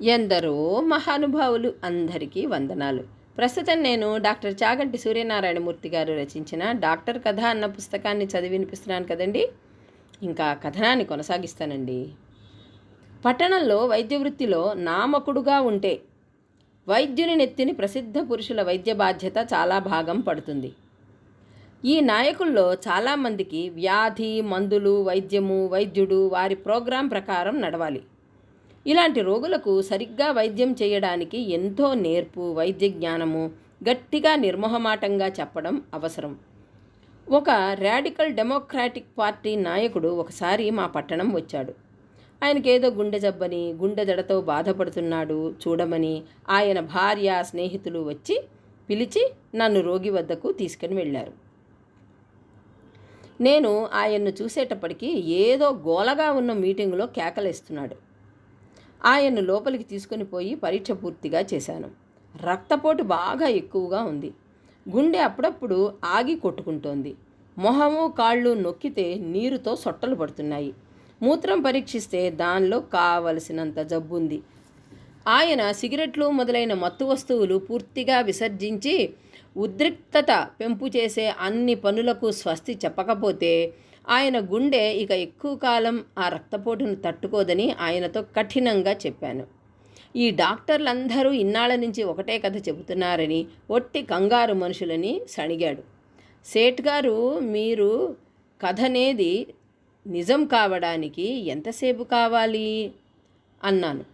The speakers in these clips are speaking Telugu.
ఎందరో మహానుభావులు అందరికీ వందనాలు. ప్రస్తుతం నేను డాక్టర్ చాగంటి సూర్యనారాయణమూర్తి గారు రచించిన డాక్టర్ కథ అన్న పుస్తకాన్ని చదివి వినిపిస్తున్నాను కదండి. ఇంకా కథనాన్ని కొనసాగిస్తానండి. పట్టణంలో వైద్య వృత్తిలో నామకుడుగా ఉంటే వైద్యుని నెత్తిని ప్రసిద్ధ పురుషుల వైద్య బాధ్యత చాలా భాగం పడుతుంది. ఈ నాయకుల్లో చాలామందికి వ్యాధి, మందులు, వైద్యము, వైద్యుడు వారి ప్రోగ్రాం ప్రకారం నడవాలి. ఇలాంటి రోగులకు సరిగ్గా వైద్యం చేయడానికి ఎంతో నేర్పు, వైద్య జ్ఞానము గట్టిగా నిర్మోహమాటంగా చెప్పడం అవసరం. ఒక రాడికల్ డెమోక్రాటిక్ పార్టీ నాయకుడు ఒకసారి మా పట్టణం వచ్చాడు. ఆయనకేదో గుండె జబ్బని, గుండె దడతో బాధపడుతున్నాడు చూడమని ఆయన భార్య, స్నేహితులు వచ్చి పిలిచి నన్ను రోగి వద్దకు తీసుకుని వెళ్ళారు. నేను ఆయన్ను చూసేటప్పటికీ ఏదో గోలగా ఉన్న మీటింగులో కేకలేస్తున్నాడు. ఆయన్ను లోపలికి తీసుకుని పోయి పరీక్ష పూర్తిగా చేశాను. రక్తపోటు బాగా ఎక్కువగా ఉంది. గుండె అప్పుడప్పుడు ఆగి కొట్టుకుంటోంది. మొహము, కాళ్ళు నొక్కితే నీరుతో సొట్టలు పడుతున్నాయి. మూత్రం పరీక్షిస్తే దానిలో కావలసినంత జబ్బుంది. ఆయన సిగరెట్లు మొదలైన మత్తు వస్తువులు పూర్తిగా విసర్జించి ఉద్రిక్తత పెంపు చేసే అన్ని పనులకు స్వస్తి చెప్పకపోతే ఆయన గుండె ఇక ఎక్కువ కాలం ఆ రక్తపోటును తట్టుకోదని ఆయనతో కఠినంగా చెప్పాను. ఈ డాక్టర్లందరూ ఇన్నాళ్ళ నుంచి ఒకటే కథ చెబుతున్నారని, ఒట్టి కంగారు మనుషులని సణిగాడు. సేట్ గారు, మీరు కథనేది నిజం కావడానికి ఎంతసేపు కావాలి అన్నాను.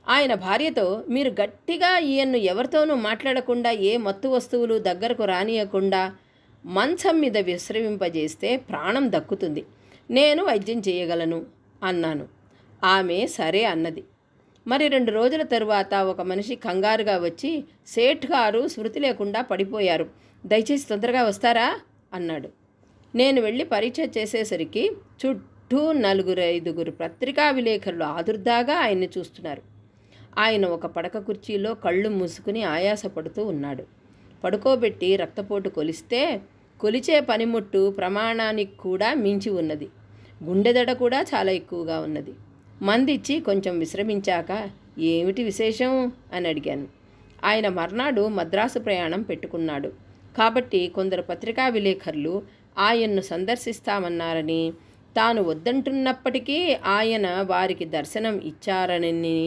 ఆయన భార్యతో, మీరు గట్టిగా ఈయన్ను ఎవరితోనూ మాట్లాడకుండా, ఏ మత్తు వస్తువులు దగ్గరకు రానియకుండా మంచం మీద విశ్రమింపజేస్తే ప్రాణం దక్కుతుంది. నేను వైద్యం చేయగలను అన్నాను. ఆమె సరే అన్నది. మరి 2 రోజుల తరువాత ఒక మనిషి కంగారుగా వచ్చి, సేఠ్ గారు స్మృతి లేకుండా పడిపోయారు, దయచేసి తొందరగా వస్తారా అన్నాడు. నేను వెళ్ళి పరీక్ష చేసేసరికి చుట్టూ 4-5 పత్రికా విలేకరులు ఆదుర్దాగా ఆయన్ని చూస్తున్నారు. ఆయన ఒక పడక కుర్చీలో కళ్ళు మూసుకుని ఆయాసపడుతూ ఉన్నాడు. పడుకోబెట్టి రక్తపోటు కొలిచే పనిముట్టు ప్రమాణానికి కూడా మించి ఉన్నది. గుండెదడ కూడా చాలా ఎక్కువగా ఉన్నది. మందిచ్చి కొంచెం విశ్రమించాక, ఏమిటి విశేషం అని అడిగాను. ఆయన మర్నాడు మద్రాసు ప్రయాణం పెట్టుకున్నాడు కాబట్టి కొందరు పత్రికా విలేకరులు ఆయన్ను సందర్శిస్తామన్నారని, తాను వద్దంటున్నప్పటికీ ఆయన వారికి దర్శనం ఇచ్చారని,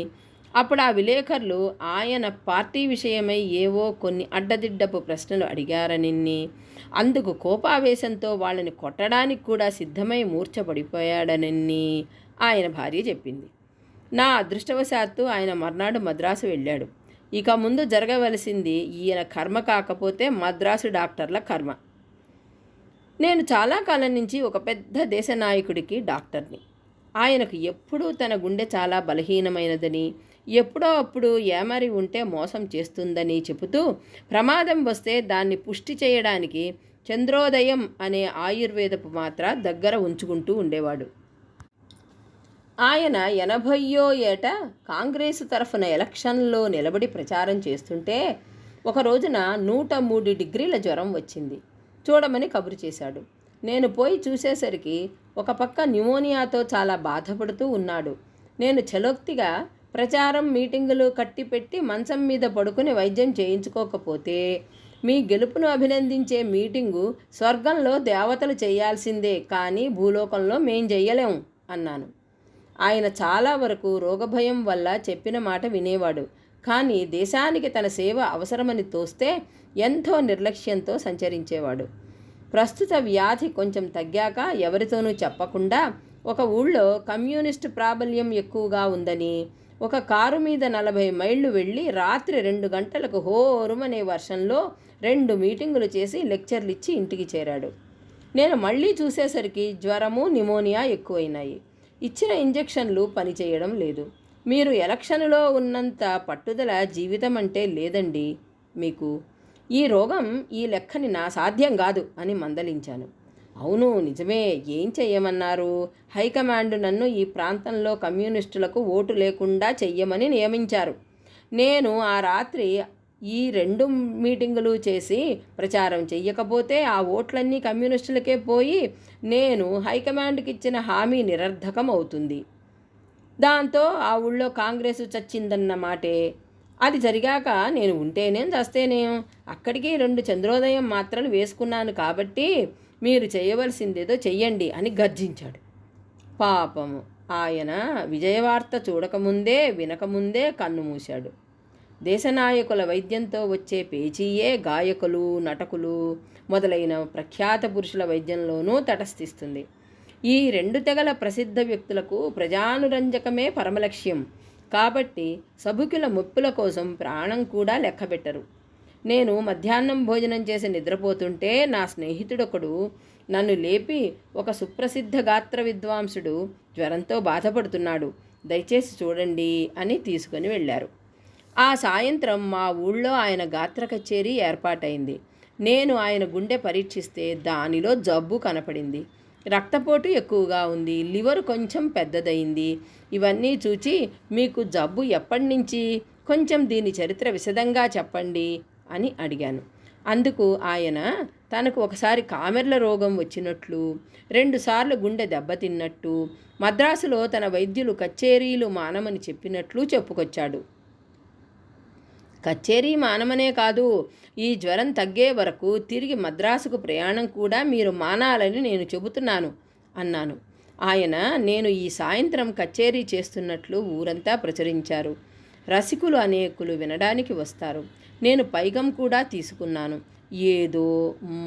అప్పుడు ఆ విలేకరులు ఆయన పార్టీ విషయమై ఏవో కొన్ని అడ్డదిడ్డపు ప్రశ్నలు అడిగారని, అందుకు కోపావేశంతో వాళ్ళని కొట్టడానికి కూడా సిద్ధమై మూర్ఛపడిపోయాడనని ఆయన భార్య చెప్పింది. నా అదృష్టవశాత్తు ఆయన మర్నాడు మద్రాసు వెళ్ళాడు. ఇక ముందు జరగవలసింది ఈయన కర్మ కాకపోతే మద్రాసు డాక్టర్ల కర్మ. నేను చాలా కాలం నుంచి ఒక పెద్ద దేశ నాయకుడికి డాక్టర్ని. ఆయనకు ఎప్పుడూ తన గుండె చాలా బలహీనమైనదని, ఎప్పుడో అప్పుడు ఏమరి ఉంటే మోసం చేస్తుందని చెబుతూ, ప్రమాదం వస్తే దాన్ని పుష్టి చేయడానికి చంద్రోదయం అనే ఆయుర్వేదపు మాత్ర దగ్గర ఉంచుకుంటూ ఉండేవాడు. ఆయన 80వ ఏట కాంగ్రెసు తరఫున ఎలక్షన్లో నిలబడి ప్రచారం చేస్తుంటే ఒక రోజున 103 డిగ్రీల జ్వరం వచ్చింది. చూడమని కబురు చేశాడు. నేను పోయి చూసేసరికి ఒక పక్క న్యూమోనియాతో చాలా బాధపడుతూ ఉన్నాడు. నేను చలోక్తిగా, ప్రచారం మీటింగులు కట్టిపెట్టి మంచం మీద పడుకుని వైద్యం చేయించుకోకపోతే మీ గెలుపును అభినందించే మీటింగు స్వర్గంలో దేవతలు చేయాల్సిందే, కానీ భూలోకంలో మేం చెయ్యలేము అన్నాను. ఆయన చాలా వరకు రోగభయం వల్ల చెప్పిన మాట వినేవాడు. కానీ దేశానికి తన సేవ అవసరమని తోస్తే ఎంతో నిర్లక్ష్యంతో సంచరించేవాడు. ప్రస్తుత వ్యాధి కొంచెం తగ్గాక ఎవరితోనూ చెప్పకుండా ఒక ఊళ్ళో కమ్యూనిస్టు ప్రాబల్యం ఎక్కువగా ఉందని, ఒక కారు మీద 40 మైళ్ళు వెళ్ళి రాత్రి 2 గంటలకు హోరుమనే వర్షంలో 2 మీటింగులు చేసి లెక్చర్లు ఇచ్చి ఇంటికి చేరాడు. నేను మళ్ళీ చూసేసరికి జ్వరము, న్యూమోనియా ఎక్కువైనాయి. ఇచ్చిన ఇంజెక్షన్లు పనిచేయడం లేదు. మీరు ఎలక్షన్లో ఉన్నంత పట్టుదల జీవితం అంటే లేదండి మీకు. ఈ రోగం ఈ లెక్కని నా సాధ్యం కాదు అని మందలించాను. అవును, నిజమే, ఏం చెయ్యమన్నారు? హైకమాండ్ నన్ను ఈ ప్రాంతంలో కమ్యూనిస్టులకు ఓటు లేకుండా చెయ్యమని నియమించారు. నేను ఆ రాత్రి ఈ 2 మీటింగులు చేసి ప్రచారం చెయ్యకపోతే ఆ ఓట్లన్నీ కమ్యూనిస్టులకే పోయి నేను హైకమాండ్కి ఇచ్చిన హామీ నిరర్ధకం అవుతుంది. దాంతో ఆ ఊళ్ళో కాంగ్రెసు చచ్చిందన్న మాటే. అది జరిగాక నేను ఉంటేనేం చస్తేనేం, అక్కడికి 2 చంద్రోదయం మాత్రలు వేసుకున్నాను కాబట్టి మీరు చేయవలసిందేదో చెయ్యండి అని గర్జించాడు. పాపము, ఆయన విజయవార్త చూడకముందే వినకముందే కన్ను మూశాడు. దేశనాయకుల వైద్యంతో వచ్చే పేచీయే గాయకులు, నటకులు మొదలైన ప్రఖ్యాత పురుషుల వైద్యంలోనూ తటస్థిస్తుంది. ఈ 2 తెగల ప్రసిద్ధ వ్యక్తులకు ప్రజానురంజకమే పరమలక్ష్యం. కాబట్టి సభుకుల మొప్పుల కోసం ప్రాణం కూడా లెక్కబెట్టరు. నేను మధ్యాహ్నం భోజనం చేసి నిద్రపోతుంటే నా స్నేహితుడొకడు నన్ను లేపి, ఒక సుప్రసిద్ధ గాత్ర విద్వాంసుడు జ్వరంతో బాధపడుతున్నాడు, దయచేసి చూడండి అని తీసుకొని వెళ్ళారు. ఆ సాయంత్రం మా ఊళ్ళో ఆయన గాత్ర కచేరీ ఏర్పాటైంది. నేను ఆయన గుండె పరీక్షిస్తే దానిలో జబ్బు కనపడింది. రక్తపోటు ఎక్కువగా ఉంది, లివర్ కొంచెం పెద్దదయింది. ఇవన్నీ చూచి, మీకు జబ్బు ఎప్పటి నుంచి, కొంచెం దీని చరిత్ర విశదంగా చెప్పండి అని అడిగాను. అందుకు ఆయన తనకు ఒకసారి కామెర్ల రోగం వచ్చినట్లు, 2 సార్లు గుండె దెబ్బతిన్నట్టు, మద్రాసులో తన వైద్యులు కచేరీలు మానమని చెప్పినట్లు చెప్పుకొచ్చాడు. కచేరీ మానమనే కాదు, ఈ జ్వరం తగ్గే వరకు తిరిగి మద్రాసుకు ప్రయాణం కూడా మీరు మానాలని నేను చెబుతున్నాను అన్నాను. ఆయన నేను ఈ సాయంత్రం కచేరీ చేస్తున్నట్లు ఊరంతా ప్రచురించారు. రసికులు అనేకులు వినడానికి వస్తారు. నేను పైగం కూడా తీసుకున్నాను. ఏదో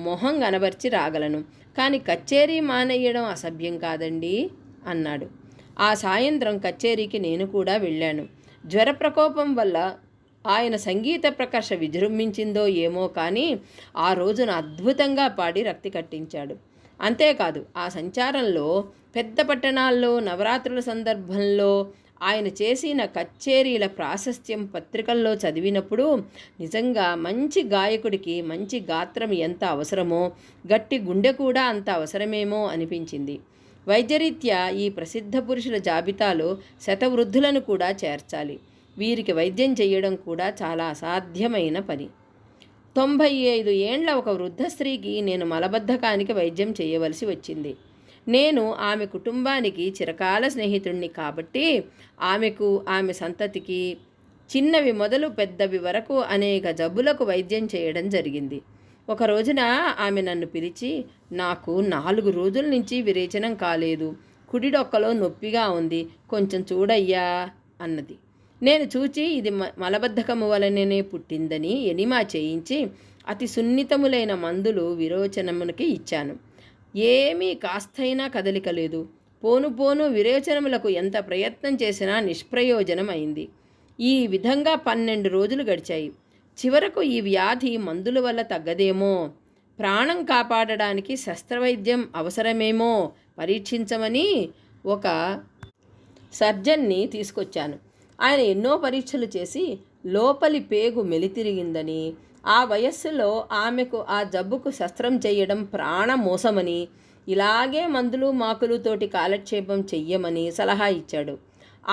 మొహం కనబర్చి రాగలను, కానీ కచేరీ మానేయడం అసభ్యం కాదండి అన్నాడు. ఆ సాయంత్రం కచేరీకి నేను కూడా వెళ్ళాను. జ్వర ప్రకోపం వల్ల ఆయన సంగీత ప్రకర్ష విజృంభించిందో ఏమో కానీ ఆ రోజున అద్భుతంగా పాడి రక్తి కట్టించాడు. అంతేకాదు, ఆ సంచారంలో పెద్ద పట్టణాల్లో నవరాత్రుల సందర్భంలో ఆయన చేసిన కచేరీల ప్రాశస్త్యం పత్రికల్లో చదివినప్పుడు నిజంగా మంచి గాయకుడికి మంచి గాత్రం ఎంత అవసరమో గట్టి గుండె కూడా అంత అవసరమేమో అనిపించింది. వైద్యరీత్యా ఈ ప్రసిద్ధ పురుషుల జాబితాలో శతవృద్ధులను కూడా చేర్చాలి. వీరికి వైద్యం చేయడం కూడా చాలా అసాధ్యమైన పని. 95 ఏండ్ల ఒక వృద్ధ స్త్రీకి నేను మలబద్ధకానికి వైద్యం చేయవలసి వచ్చింది. నేను ఆమె కుటుంబానికి చిరకాల స్నేహితుణ్ణి కాబట్టి ఆమెకు, ఆమె సంతతికి చిన్నవి మొదలు పెద్దవి వరకు అనేక జబ్బులకు వైద్యం చేయడం జరిగింది. ఒక రోజున ఆమె నన్ను పిలిచి, నాకు 4 రోజుల నుంచి విరేచనం కాలేదు, కుడి డొక్కలో నొప్పిగా ఉంది, కొంచెం చూడయ్యా అన్నది. నేను చూచి ఇది మలబద్ధకము వలననే పుట్టిందని ఎనిమా చేయించి అతి సున్నితములైన మందులు విరోచనమునికి ఇచ్చాను. ఏమీ కాస్తైనా కదలిక లేదు. పోను పోను విరేచనములకు ఎంత ప్రయత్నం చేసినా నిష్ప్రయోజనం అయింది. ఈ విధంగా 12 రోజులు గడిచాయి. చివరకు ఈ వ్యాధి మందుల వల్ల తగ్గదేమో, ప్రాణం కాపాడడానికి శస్త్రవైద్యం అవసరమేమో పరీక్షించమని ఒక సర్జన్ని తీసుకొచ్చాను. ఆయన ఎన్నో పరీక్షలు చేసి లోపలి పేగు మెలితిరిగిందని, ఆ వయస్సులో ఆమెకు ఆ జబ్బుకు శస్త్రం చేయడం ప్రాణమోసమని, ఇలాగే మందులు మాకులుతోటి కాలక్షేపం చెయ్యమని సలహా ఇచ్చాడు.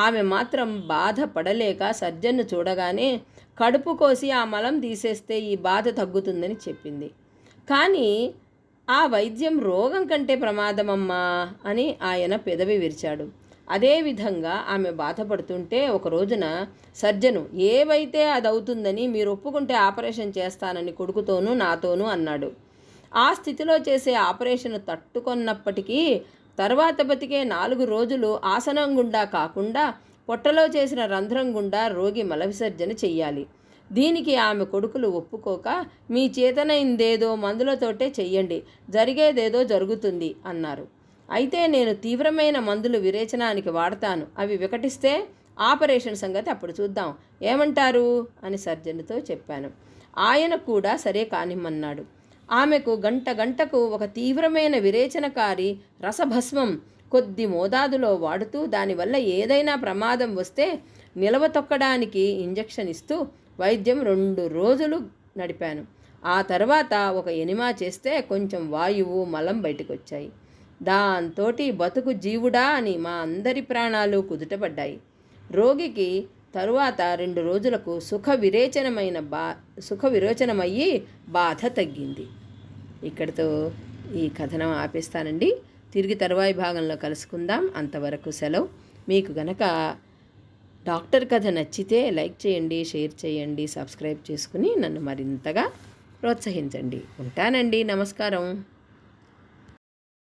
ఆమె మాత్రం బాధపడలేక సర్జన్ను చూడగానే కడుపు కోసి ఆ మలం తీసేస్తే ఈ బాధ తగ్గుతుందని చెప్పింది. కానీ ఆ వైద్యం రోగం కంటే ప్రమాదమమ్మా అని ఆయన పెదవి విరిచాడు. అదేవిధంగా ఆమె బాధపడుతుంటే ఒక రోజున సర్జను, ఏవైతే అది అవుతుందని మీరు ఒప్పుకుంటే ఆపరేషన్ చేస్తానని కొడుకుతోనూ నాతోనూ అన్నాడు. ఆ స్థితిలో చేసే ఆపరేషన్ తట్టుకొన్నప్పటికీ తర్వాత బతికే 4 రోజులు ఆసనం గుండా కాకుండా పొట్టలో చేసిన రంధ్రం గుండా రోగి మల విసర్జన చెయ్యాలి. దీనికి ఆమె కొడుకులు ఒప్పుకోక, మీ చేతనైందేదో మందులతోటే చెయ్యండి, జరిగేదేదో జరుగుతుంది అన్నారు. అయితే నేను తీవ్రమైన మందులు విరేచనానికి వాడతాను, అవి వికటిస్తే ఆపరేషన్ సంగతి అప్పుడు చూద్దాం, ఏమంటారు అని సర్జన్తో చెప్పాను. ఆయన కూడా సరే కానిమ్మన్నాడు. ఆమెకు గంటకు ఒక తీవ్రమైన విరేచనకారి రసభస్మం కొద్ది మోతాదులో వాడుతూ దానివల్ల ఏదైనా ప్రమాదం వస్తే నిలవ తొక్కడానికి ఇంజెక్షన్ ఇస్తూ వైద్యం 2 రోజులు నడిపాను. ఆ తర్వాత ఒక ఎనిమా చేస్తే కొంచెం వాయువు, మలం బయటకు వచ్చాయి. దాంతోటి బతుకు జీవుడా అని మా అందరి ప్రాణాలు కుదుటపడ్డాయి. రోగికి తరువాత 2 రోజులకు సుఖ విరోచనమయ్యి బాధ తగ్గింది. ఇక్కడితో ఈ కథనం ఆపేస్తానండి. తిరిగి తరువాయి భాగంలో కలుసుకుందాం. అంతవరకు సెలవు. మీకు గనక డాక్టర్ కథ నచ్చితే లైక్ చేయండి, షేర్ చేయండి, సబ్స్క్రైబ్ చేసుకుని నన్ను మరింతగా ప్రోత్సహించండి. ఉంటానండి. నమస్కారం.